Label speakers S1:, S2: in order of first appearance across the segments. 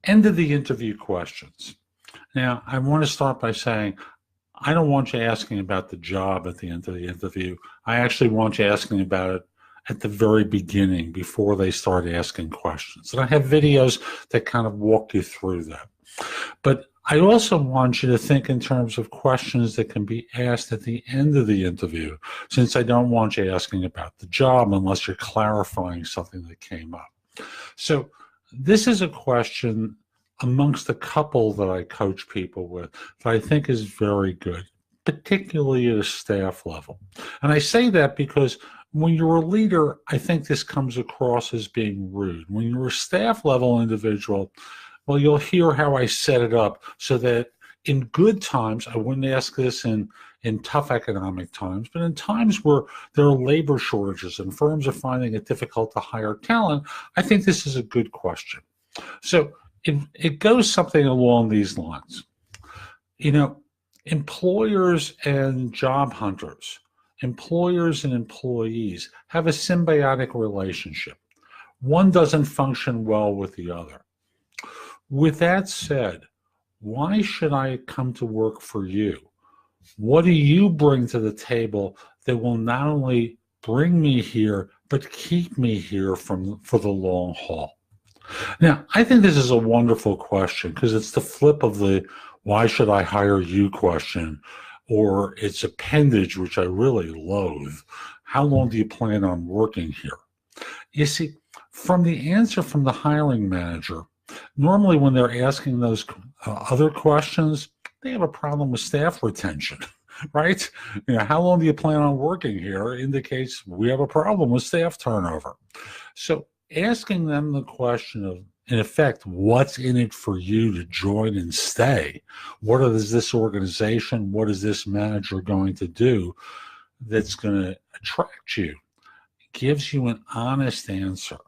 S1: End of the interview questions. Now, I want to start by saying, I don't want you asking about the job at the end of the interview. I actually want you asking about it at the very beginning before they start asking questions. And I have videos that kind of walk you through that. But I also want you to think in terms of questions that can be asked at the end of the interview, since I don't want you asking about the job unless you're clarifying something that came up. So this is a question amongst a couple that I coach people with that I think is very good, particularly at a staff level. And I say that because when you're a leader, I think this comes across as being rude. When you're a staff level individual, well, you'll hear how I set it up so that in good times, I wouldn't ask this in tough economic times, but in times where there are labor shortages and firms are finding it difficult to hire talent, I think this is a good question. So it goes something along these lines. You know, employers and job hunters, employers and employees have a symbiotic relationship. One doesn't function well with the other. With that said, why should I come to work for you? What do you bring to the table that will not only bring me here, but keep me here for the long haul? Now, I think this is a wonderful question because it's the flip of the why should I hire you question, or its appendage, which I really loathe. How long do you plan on working here? You see, from the answer from the hiring manager, normally when they're asking those other questions, they have a problem with staff retention, right? You know, how long do you plan on working here indicates we have a problem with staff turnover. So asking them the question of, in effect, what's in it for you to join and stay? What is this organization, what is this manager going to do that's going to attract you? It gives you an honest answer,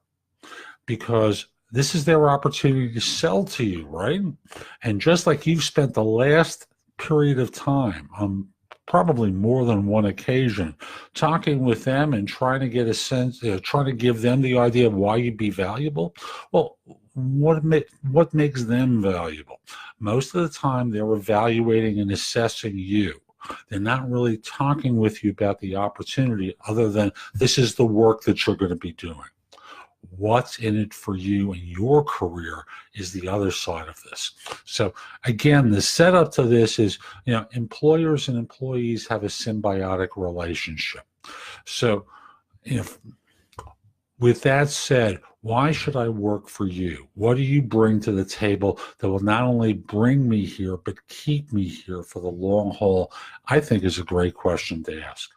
S1: because this is their opportunity to sell to you, right? And just like you've spent the last period of time on probably more than one occasion talking with them and trying to get a sense, trying to give them the idea of why you'd be valuable. Well, what makes them valuable? Most of the time, they're evaluating and assessing you. They're not really talking with you about the opportunity other than this is the work that you're going to be doing. What's in it for you and your career is the other side of this. So again, the setup to this is, you know, employers and employees have a symbiotic relationship. So if, with that said, why should I work for you? What do you bring to the table that will not only bring me here, but keep me here for the long haul? I think is a great question to ask.